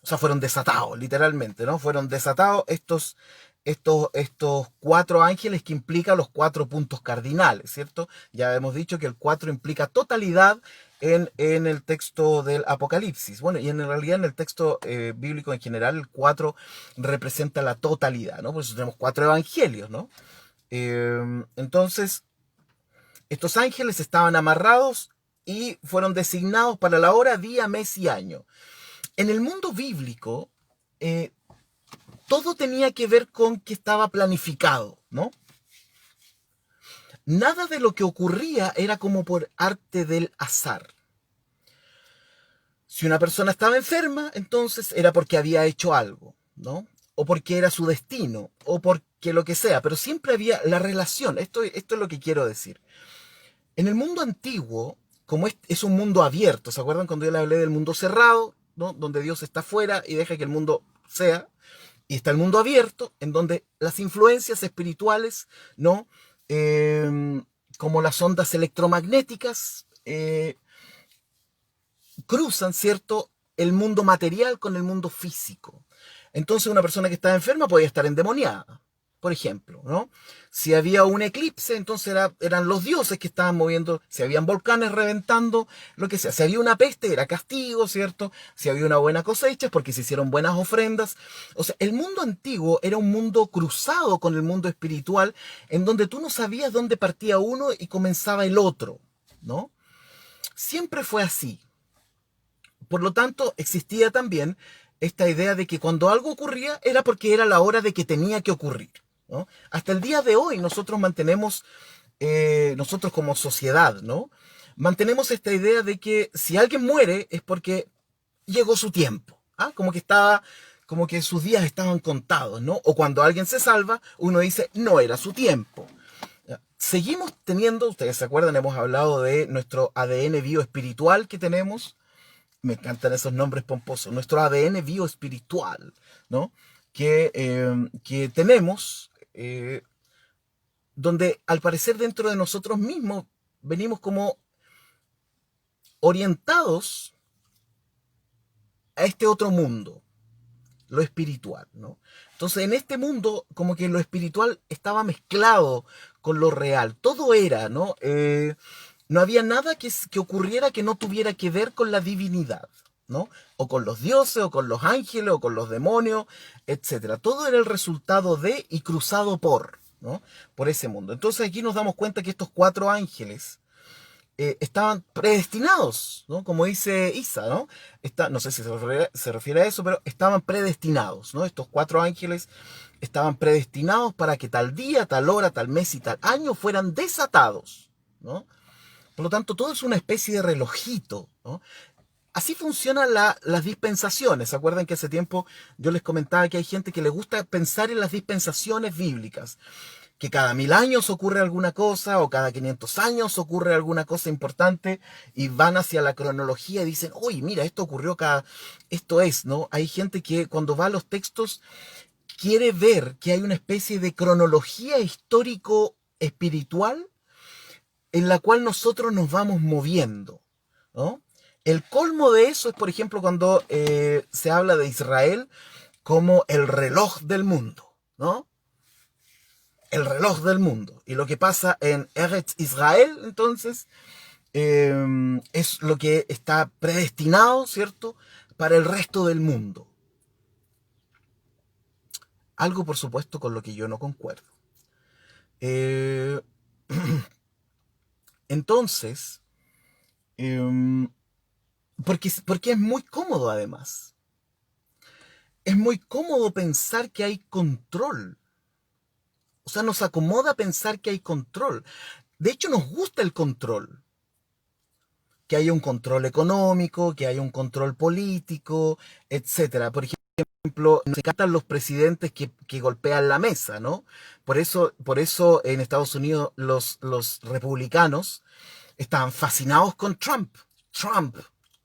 O sea, fueron desatados, literalmente, ¿no? Fueron desatados estos 4 ángeles que implican los 4 puntos cardinales, ¿cierto? Ya hemos dicho que el 4 implica totalidad en el texto del Apocalipsis. Bueno, y en realidad en el texto bíblico en general, el 4 representa la totalidad, ¿no? Por eso tenemos 4 evangelios, ¿no? Entonces, estos ángeles estaban amarrados y fueron designados para la hora, día, mes y año. En el mundo bíblico, todo tenía que ver con que estaba planificado, ¿no? Nada de lo que ocurría era como por arte del azar. Si una persona estaba enferma, entonces era porque había hecho algo, ¿no? O porque era su destino, o porque lo que sea, pero siempre había la relación. Esto es lo que quiero decir. En el mundo antiguo, como es un mundo abierto, ¿se acuerdan cuando yo les hablé del mundo cerrado, ¿no? Donde Dios está fuera y deja que el mundo sea? Y está el mundo abierto, en donde las influencias espirituales, ¿no? Como las ondas electromagnéticas, cruzan, ¿cierto?, el mundo material con el mundo físico. Entonces una persona que estaba enferma podía estar endemoniada, por ejemplo, ¿no? Si había un eclipse, entonces eran los dioses que estaban moviendo, si habían volcanes reventando, lo que sea. Si había una peste, era castigo, ¿cierto? Si había una buena cosecha, es porque se hicieron buenas ofrendas. O sea, el mundo antiguo era un mundo cruzado con el mundo espiritual, en donde tú no sabías dónde partía uno y comenzaba el otro, ¿no? Siempre fue así. Por lo tanto, existía también esta idea de que cuando algo ocurría era porque era la hora de que tenía que ocurrir, ¿no? Hasta el día de hoy nosotros mantenemos, nosotros como sociedad, ¿no? Mantenemos esta idea de que si alguien muere es porque llegó su tiempo, ¿ah? Como que sus días estaban contados, ¿no? O cuando alguien se salva, uno dice, no era su tiempo. Seguimos teniendo, ustedes se acuerdan, hemos hablado de nuestro ADN bioespiritual que tenemos. Me encantan esos nombres pomposos. Nuestro ADN bioespiritual, ¿no? Que tenemos, donde al parecer dentro de nosotros mismos venimos como orientados a este otro mundo, lo espiritual, ¿no? Entonces en este mundo como que lo espiritual estaba mezclado con lo real, todo era, ¿no? No había nada que ocurriera que no tuviera que ver con la divinidad, ¿no? O con los dioses, o con los ángeles, o con los demonios, etcétera. Todo era el resultado de y cruzado por, ¿no? Por ese mundo. Entonces aquí nos damos cuenta que estos 4 ángeles estaban predestinados, ¿no? Como dice Isa, ¿no? No sé si se refiere a eso, pero estaban predestinados, ¿no? Estos 4 ángeles estaban predestinados para que tal día, tal hora, tal mes y tal año fueran desatados, ¿no? Por lo tanto, todo es una especie de relojito, ¿no? Así funcionan las dispensaciones. ¿Se acuerdan que hace tiempo yo les comentaba que hay gente que le gusta pensar en las dispensaciones bíblicas? Que cada 1000 años ocurre alguna cosa o cada 500 años ocurre alguna cosa importante y van hacia la cronología y dicen, oye, mira, esto ocurrió esto es, ¿no? Hay gente que cuando va a los textos quiere ver que hay una especie de cronología histórico-espiritual en la cual nosotros nos vamos moviendo, ¿no? El colmo de eso es, por ejemplo, cuando se habla de Israel como el reloj del mundo, ¿no? El reloj del mundo. Y lo que pasa en Eretz Israel, entonces, es lo que está predestinado, ¿cierto?, para el resto del mundo. Algo, por supuesto, con lo que yo no concuerdo. Eh, entonces, eh, porque es muy cómodo además. Es muy cómodo pensar que hay control. O sea, nos acomoda pensar que hay control. De hecho, nos gusta el control. Que haya un control económico, que haya un control político, etcétera. Por ejemplo, nos encantan los presidentes que golpean la mesa, ¿no? Por eso en Estados Unidos los republicanos estaban fascinados con Trump. Trump,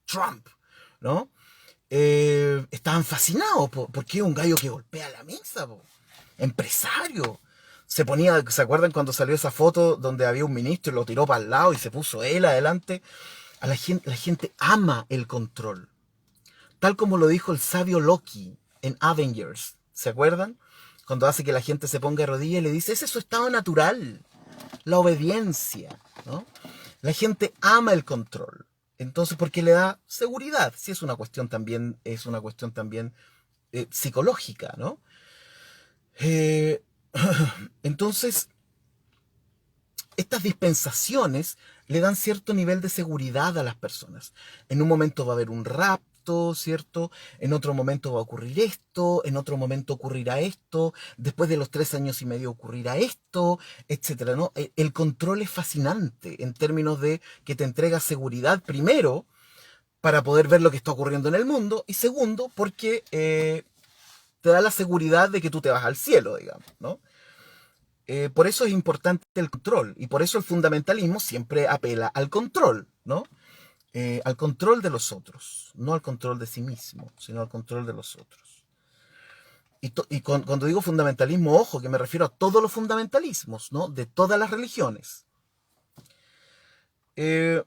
Trump, ¿no? Estaban fascinados porque es un gallo que golpea la mesa, po. Empresario. ¿Se acuerdan cuando salió esa foto donde había un ministro y lo tiró para el lado y se puso él adelante? La gente ama el control. Tal como lo dijo el sabio Loki en Avengers. ¿Se acuerdan? Cuando hace que la gente se ponga de rodillas y le dice, ese es su estado natural, la obediencia, ¿no? La gente ama el control. Entonces, porque le da seguridad. Sí, es una cuestión también psicológica, ¿no? Eh, entonces, estas dispensaciones le dan cierto nivel de seguridad a las personas. En un momento va a haber un rapto, ¿cierto? En otro momento va a ocurrir esto, en otro momento ocurrirá esto, después de los 3 años y medio ocurrirá esto, etcétera, ¿no? El control es fascinante en términos de que te entrega seguridad, primero, para poder ver lo que está ocurriendo en el mundo, y segundo, porque te da la seguridad de que tú te vas al cielo, digamos, ¿no? Por eso es importante el control y por eso el fundamentalismo siempre apela al control, ¿no? Al control de los otros, no al control de sí mismo, sino al control de los otros. Cuando digo fundamentalismo, ojo, que me refiero a todos los fundamentalismos, ¿no? De todas las religiones. Eh,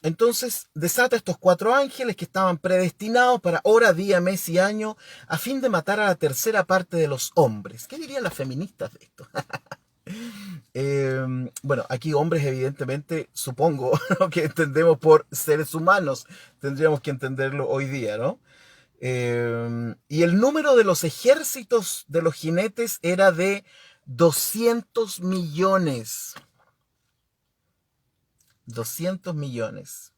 entonces desata estos 4 ángeles que estaban predestinados para hora, día, mes y año a fin de matar a la tercera parte de los hombres. ¿Qué dirían las feministas de esto? Bueno, aquí hombres evidentemente supongo que entendemos por seres humanos, tendríamos que entenderlo hoy día, ¿no? Y el número de los ejércitos de los jinetes era de 200 millones. 200 millones.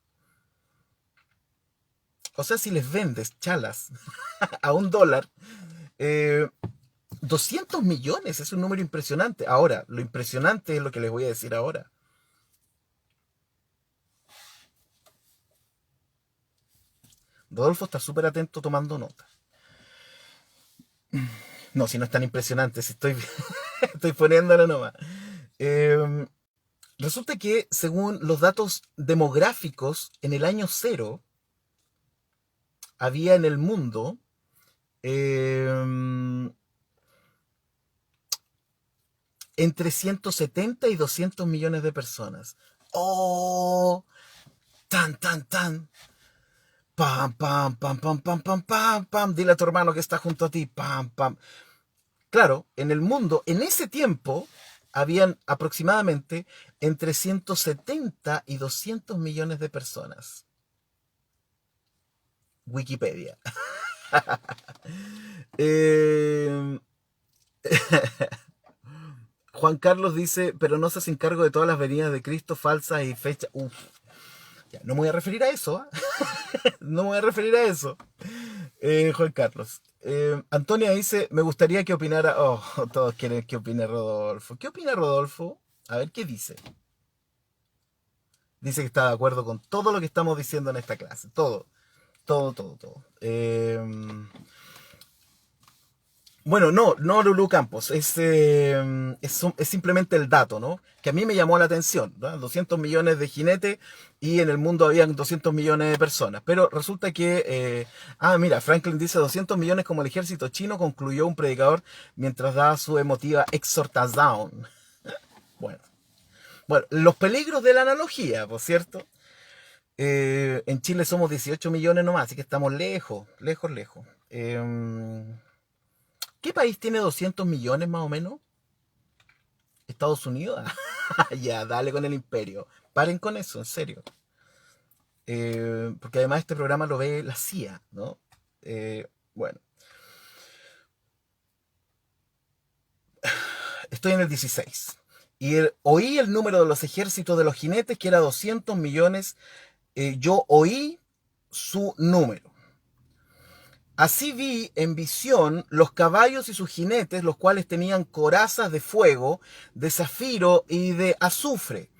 O sea, si les vendes chalas a $1, eh, 200 millones es un número impresionante. Ahora, lo impresionante es lo que les voy a decir ahora. Rodolfo está súper atento tomando nota. No, si no es tan impresionante, si estoy, estoy poniéndolo nomás. Eh, Resulta que, según los datos demográficos, en el año cero había en el mundo eh, entre 170 y 200 millones de personas. ¡Oh! ¡Tan, tan, tan! ¡Pam, pam, pam, pam, pam, pam, pam, pam! Dile a tu hermano que está junto a ti. ¡Pam, pam! Claro, en el mundo, en ese tiempo, habían aproximadamente entre 170 y 200 millones de personas. Wikipedia. Eh, Juan Carlos dice, pero no se hacen cargo de todas las venidas de Cristo falsas y fechas. Uf, ya, no me voy a referir a eso, ¿eh? No me voy a referir a eso. Juan Carlos. Antonia dice, me gustaría que opinara... Oh, todos quieren que opine Rodolfo. ¿Qué opina Rodolfo? A ver, ¿qué dice? Dice que está de acuerdo con todo lo que estamos diciendo en esta clase. Todo, todo, todo, todo. Bueno, no Lulu Campos, es simplemente el dato, ¿no? Que a mí me llamó la atención, ¿no? 200 millones de jinetes y en el mundo habían 200 millones de personas. Pero resulta que, mira, Franklin dice 200 millones como el ejército chino, concluyó un predicador mientras daba su emotiva exhortación. Bueno, bueno, los peligros de la analogía, por cierto. En Chile somos 18 millones nomás, así que estamos lejos, lejos, lejos. ¿Qué país tiene 200 millones más o menos? ¿Estados Unidos? Ya, dale con el imperio. paren con eso, en serio. Porque además este programa lo ve la CIA, ¿no? Bueno, estoy en el 16. Y oí el número de los ejércitos de los jinetes, que era 200 millones. Yo oí su número. Así vi en visión los caballos y sus jinetes, los cuales tenían corazas de fuego, de zafiro y de azufre.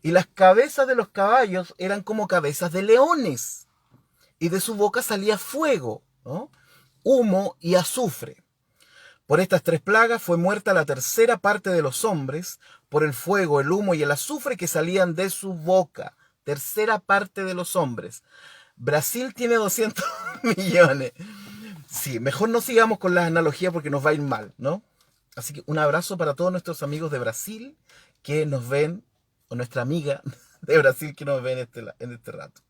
Y las cabezas de los caballos eran como cabezas de leones. Y de su boca salía fuego, ¿no? Humo y azufre. Por estas tres plagas fue muerta la tercera parte de los hombres, por el fuego, el humo y el azufre que salían de su boca. Tercera parte de los hombres. Brasil tiene 200 millones. Sí, mejor no sigamos con las analogías porque nos va a ir mal, ¿no? Así que un abrazo para todos nuestros amigos de Brasil que nos ven, o nuestra amiga de Brasil que nos ven en este rato.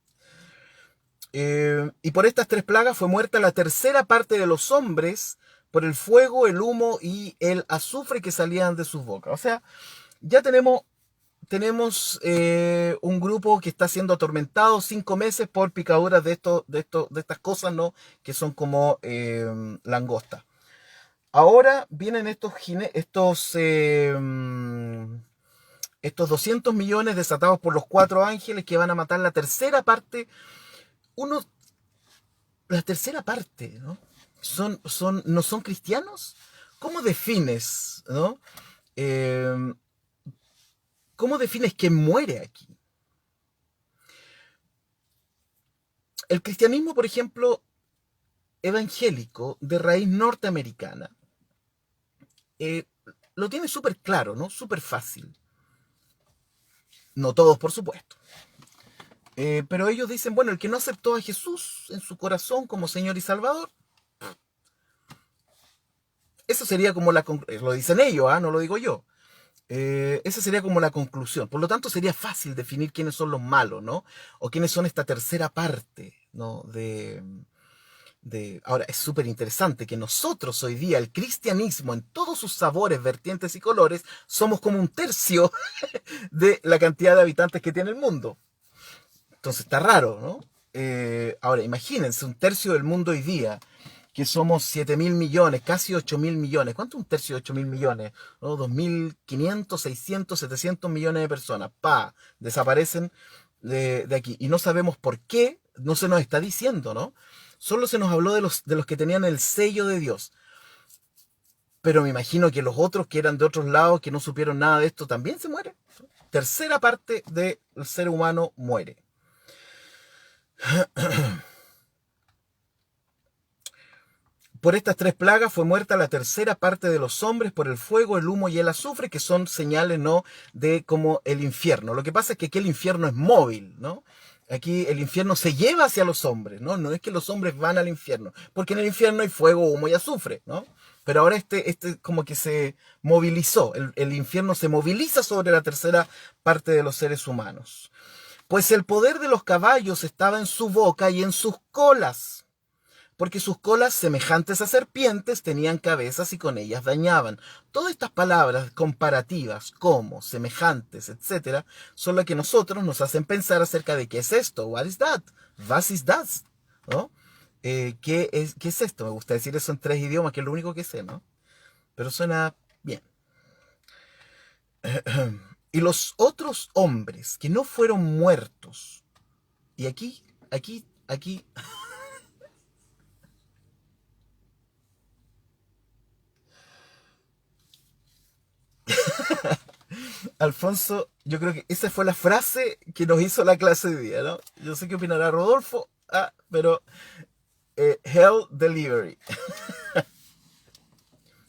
Y por estas tres plagas fue muerta la tercera parte de los hombres por el fuego, el humo y el azufre que salían de sus bocas. O sea, ya tenemos un grupo que está siendo atormentado 5 meses por picaduras de estas cosas, ¿no? Que son como langostas. Ahora vienen estos 200 millones desatados por los 4 ángeles que van a matar la tercera parte. La tercera parte, ¿no? ¿No son cristianos? ¿Cómo defines, ¿no? ¿Cómo defines que muere aquí? El cristianismo, por ejemplo, evangélico, de raíz norteamericana, lo tiene súper claro, ¿no? Súper fácil. No todos, por supuesto. Pero ellos dicen, bueno, el que no aceptó a Jesús en su corazón como Señor y Salvador, eso sería como lo dicen ellos, no lo digo yo. Esa sería como la conclusión. Por lo tanto, sería fácil definir quiénes son los malos, ¿no? O quiénes son esta tercera parte, ¿no? Ahora, es súper interesante que nosotros hoy día, el cristianismo, en todos sus sabores, vertientes y colores, somos como un tercio de la cantidad de habitantes que tiene el mundo. Entonces está raro, ¿no? Ahora, imagínense, un tercio del mundo hoy día, que somos 7.000 millones, casi 8.000 millones. ¿Cuánto es un tercio de 8.000 millones? ¿No? 2.500, 600, 700 millones de personas. Desaparecen de aquí. Y no sabemos por qué, no se nos está diciendo, ¿no? Solo se nos habló de los que tenían el sello de Dios. Pero me imagino que los otros que eran de otros lados, que no supieron nada de esto, también se mueren. Tercera parte del ser humano muere. Por estas tres plagas fue muerta la tercera parte de los hombres por el fuego, el humo y el azufre, que son señales, ¿no?, de como el infierno. Lo que pasa es que aquí el infierno es móvil, ¿no? Aquí el infierno se lleva hacia los hombres, ¿no? No es que los hombres van al infierno, porque en el infierno hay fuego, humo y azufre, ¿no? Pero ahora este como que se movilizó, el infierno se moviliza sobre la tercera parte de los seres humanos. Pues el poder de los caballos estaba en su boca y en sus colas, porque sus colas, semejantes a serpientes, tenían cabezas y con ellas dañaban. Todas estas palabras comparativas, como, semejantes, etcétera, son las que nosotros nos hacen pensar acerca de qué es esto, what is that, was is that, ¿no? ¿Qué es esto? Me gusta decir eso en 3 idiomas, que es lo único que sé, ¿no? Pero suena bien. Y los otros hombres que no fueron muertos, y aquí, Alfonso, yo creo que esa fue la frase que nos hizo la clase de día, ¿no? Yo sé qué opinará Rodolfo, pero Hell Delivery,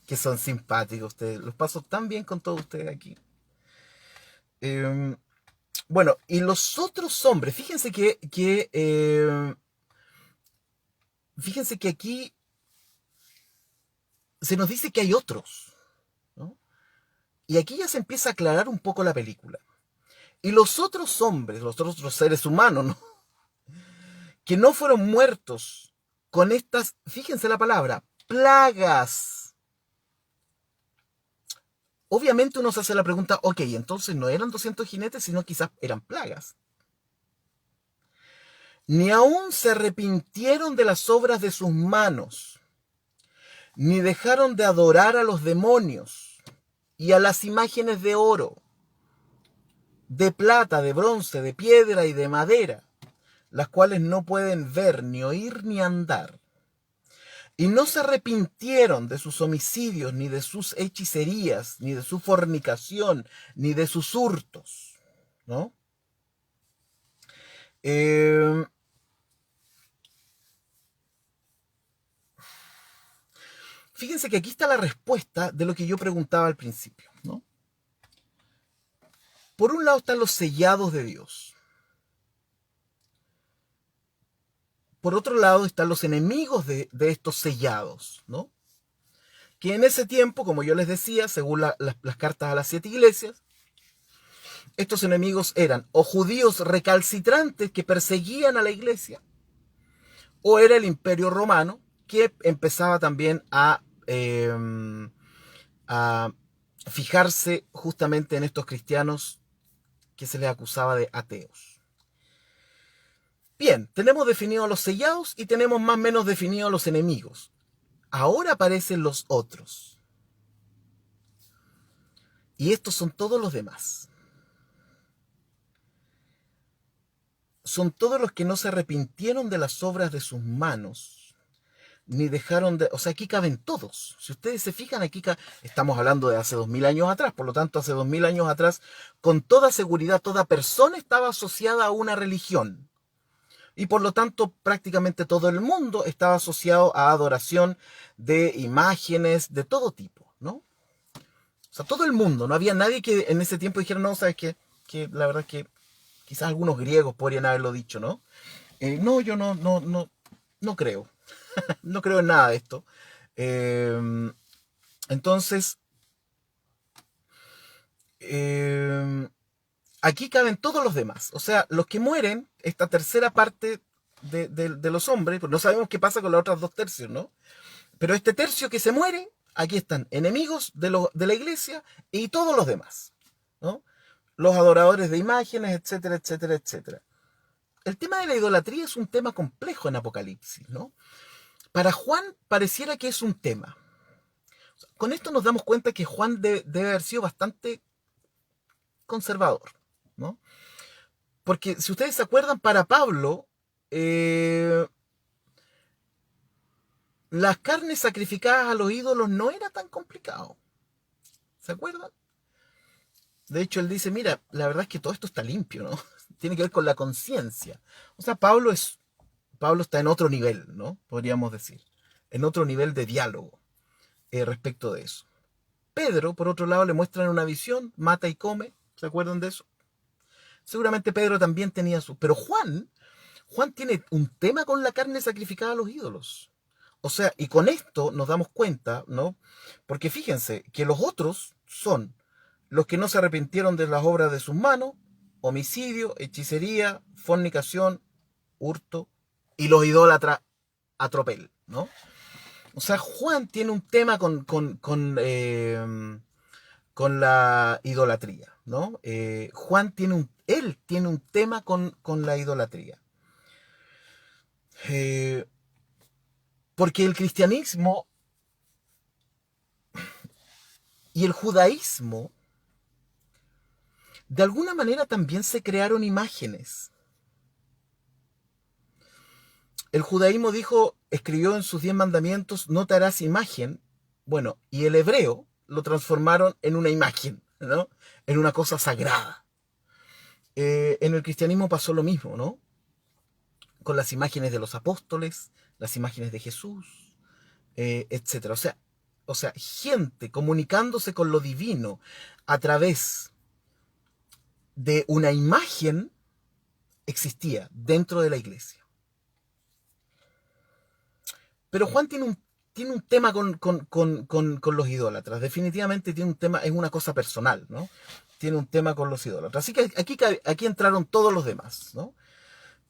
que son simpáticos ustedes, los paso tan bien con todos ustedes aquí. Bueno, y los otros hombres, fíjense que aquí se nos dice que hay otros, ¿no? Y aquí ya se empieza a aclarar un poco la película. Y los otros hombres, los otros seres humanos, ¿no?, que no fueron muertos con estas, fíjense la palabra, plagas. obviamente uno se hace la pregunta, ok, entonces no eran 200 jinetes, sino quizás eran plagas. Ni aún se arrepintieron de las obras de sus manos, ni dejaron de adorar a los demonios y a las imágenes de oro, de plata, de bronce, de piedra y de madera, las cuales no pueden ver, ni oír, ni andar. Y no se arrepintieron de sus homicidios, ni de sus hechicerías, ni de su fornicación, ni de sus hurtos, ¿no? Fíjense que aquí está la respuesta de lo que yo preguntaba al principio, ¿no? Por un lado están los sellados de Dios. Por otro lado están los enemigos de estos sellados, ¿no? Que en ese tiempo, como yo les decía, según las cartas a las 7 iglesias, estos enemigos eran o judíos recalcitrantes que perseguían a la iglesia, o era el Imperio Romano, que empezaba también a fijarse justamente en estos cristianos que se les acusaba de ateos. Bien, tenemos definidos a los sellados y tenemos más o menos definidos a los enemigos. Ahora aparecen los otros. Y estos son todos los demás. Son todos los que no se arrepintieron de las obras de sus manos, ni dejaron de... O sea, aquí caben todos. Si ustedes se fijan, aquí estamos hablando de hace 2000 años atrás. Por lo tanto, hace 2000 años atrás, con toda seguridad, toda persona estaba asociada a una religión. Y por lo tanto, prácticamente todo el mundo estaba asociado a adoración de imágenes de todo tipo, ¿no? O sea, todo el mundo. No había nadie que en ese tiempo dijera, no, ¿sabes qué? Que la verdad es que quizás algunos griegos podrían haberlo dicho, ¿no? No, yo no creo. No creo en nada de esto. Entonces, aquí caben todos los demás. O sea, los que mueren, esta tercera parte de los hombres, pues no sabemos qué pasa con los otros 2 tercios, ¿no? Pero este tercio que se muere, aquí están enemigos de la iglesia y todos los demás, ¿no? Los adoradores de imágenes, etcétera, etcétera, etcétera. El tema de la idolatría es un tema complejo en Apocalipsis, ¿no? Para Juan pareciera que es un tema. Con esto nos damos cuenta que Juan debe haber sido bastante conservador, ¿no? Porque si ustedes se acuerdan, para Pablo, las carnes sacrificadas a los ídolos no era tan complicado. ¿Se acuerdan? De hecho, él dice, mira, la verdad es que todo esto está limpio, ¿no? Tiene que ver con la conciencia. O sea, Pablo está en otro nivel, ¿no? Podríamos decir. En otro nivel de diálogo respecto de eso. Pedro, por otro lado, le muestran una visión, mata y come. ¿Se acuerdan de eso? Seguramente Pedro también tenía su... Pero Juan tiene un tema con la carne sacrificada a los ídolos. O sea, y con esto nos damos cuenta, ¿no? Porque fíjense que los otros son los que no se arrepintieron de las obras de sus manos, homicidio, hechicería, fornicación, hurto, y los idólatras a tropel, ¿no? O sea, Juan tiene un tema con la idolatría, ¿no? Él tiene un tema con la idolatría. Porque el cristianismo y el judaísmo, de alguna manera también se crearon imágenes. El judaísmo escribió en sus 10 mandamientos, no te harás imagen. Bueno, y el hebreo lo transformaron en una imagen, ¿no? En una cosa sagrada. En el cristianismo pasó lo mismo, ¿no? Con las imágenes de los apóstoles, las imágenes de Jesús, etc. O sea, gente comunicándose con lo divino a través de una imagen existía dentro de la iglesia. Pero Juan tiene un tema con los idólatras. Definitivamente tiene un tema, es una cosa personal, ¿no? Tiene un tema con los idólatras. Así que aquí entraron todos los demás, ¿no?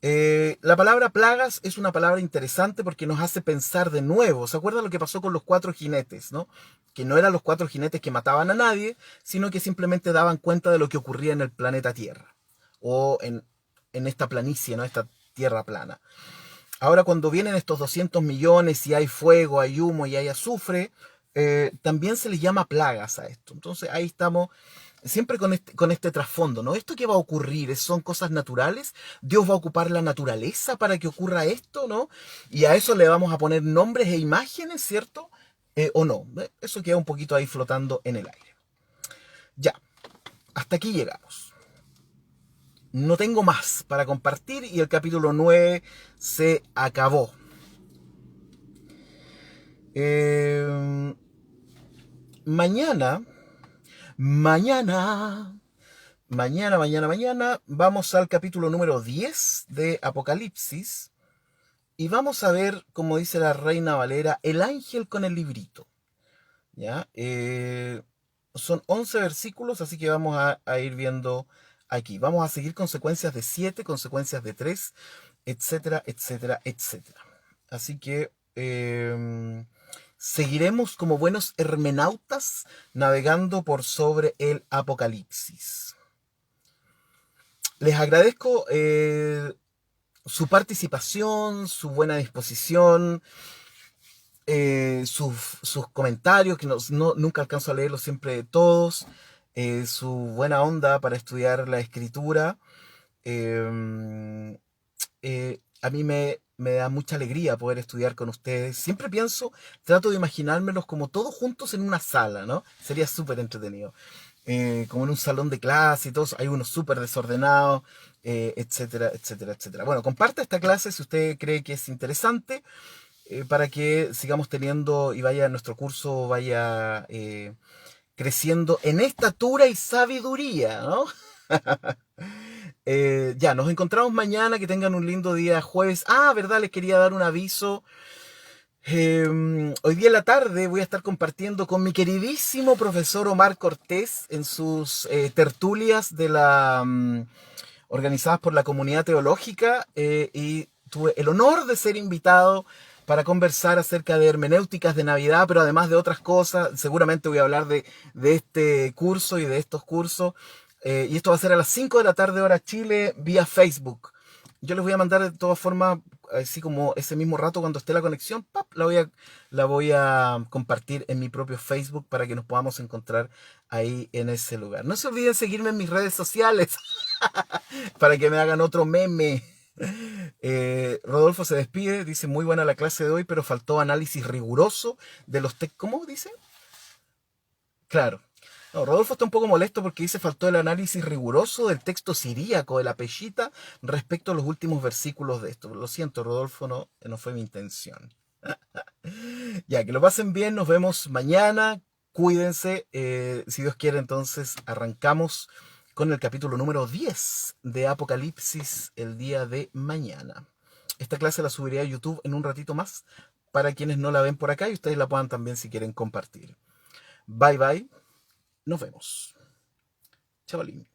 La palabra plagas es una palabra interesante porque nos hace pensar de nuevo. ¿Se acuerdan lo que pasó con los 4 jinetes, no? Que no eran los 4 jinetes que mataban a nadie, sino que simplemente daban cuenta de lo que ocurría en el planeta Tierra. O en esta planicie, ¿no? Esta tierra plana. Ahora cuando vienen estos 200 millones y hay fuego, hay humo y hay azufre, también se les llama plagas a esto. Entonces ahí estamos siempre con este trasfondo, ¿no? ¿Esto qué va a ocurrir? ¿Son cosas naturales? ¿Dios va a ocupar la naturaleza para que ocurra esto, ¿no? Y a eso le vamos a poner nombres e imágenes, ¿cierto? ¿O no? Eso queda un poquito ahí flotando en el aire. Ya, hasta aquí llegamos. No tengo más para compartir y el capítulo 9 se acabó. Eh, mañana, mañana, mañana, vamos al capítulo número 10 de Apocalipsis y vamos a ver, como dice la Reina Valera, el ángel con el librito. ¿Ya? Son 11 versículos, así que vamos a ir viendo aquí. Vamos a seguir consecuencias de 7, consecuencias de 3, etcétera, etcétera, etcétera. Así que seguiremos como buenos hermenautas navegando por sobre el Apocalipsis. Les agradezco su participación, su buena disposición, sus comentarios, que nunca alcanzo a leerlos siempre todos, su buena onda para estudiar la escritura. A mí me da mucha alegría poder estudiar con ustedes. Siempre trato de imaginármelos como todos juntos en una sala, ¿no? Sería súper entretenido. Como en un salón de clase y todos, hay unos súper desordenados, etcétera, etcétera, etcétera. Bueno, comparte esta clase si usted cree que es interesante, para que sigamos teniendo y vaya nuestro curso, vaya creciendo en estatura y sabiduría, ¿no? Ya, nos encontramos mañana, que tengan un lindo día jueves. Ah, verdad, les quería dar un aviso. Hoy día en la tarde voy a estar compartiendo con mi queridísimo profesor Omar Cortés en sus tertulias organizadas por la comunidad teológica, y tuve el honor de ser invitado para conversar acerca de hermenéuticas de Navidad, pero además de otras cosas. Seguramente voy a hablar de este curso y de estos cursos. Y esto va a ser a las 5 de la tarde hora Chile vía Facebook. Yo les voy a mandar de todas formas, así como ese mismo rato cuando esté la conexión, ¡pap! La voy a compartir en mi propio Facebook para que nos podamos encontrar ahí en ese lugar. No se olviden seguirme en mis redes sociales para que me hagan otro meme. Rodolfo se despide, dice muy buena la clase de hoy, pero faltó análisis riguroso de los textos. ¿Cómo dice? Claro. No, Rodolfo está un poco molesto porque dice faltó el análisis riguroso del texto siríaco de la Peshita respecto a los últimos versículos de esto. Lo siento, Rodolfo, no fue mi intención. Ya, que lo pasen bien, nos vemos mañana. Cuídense. Si Dios quiere, entonces arrancamos con el capítulo número 10 de Apocalipsis el día de mañana. Esta clase la subiré a YouTube en un ratito más para quienes no la ven por acá y ustedes la puedan también si quieren compartir. Bye bye. Nos vemos. Chavalín.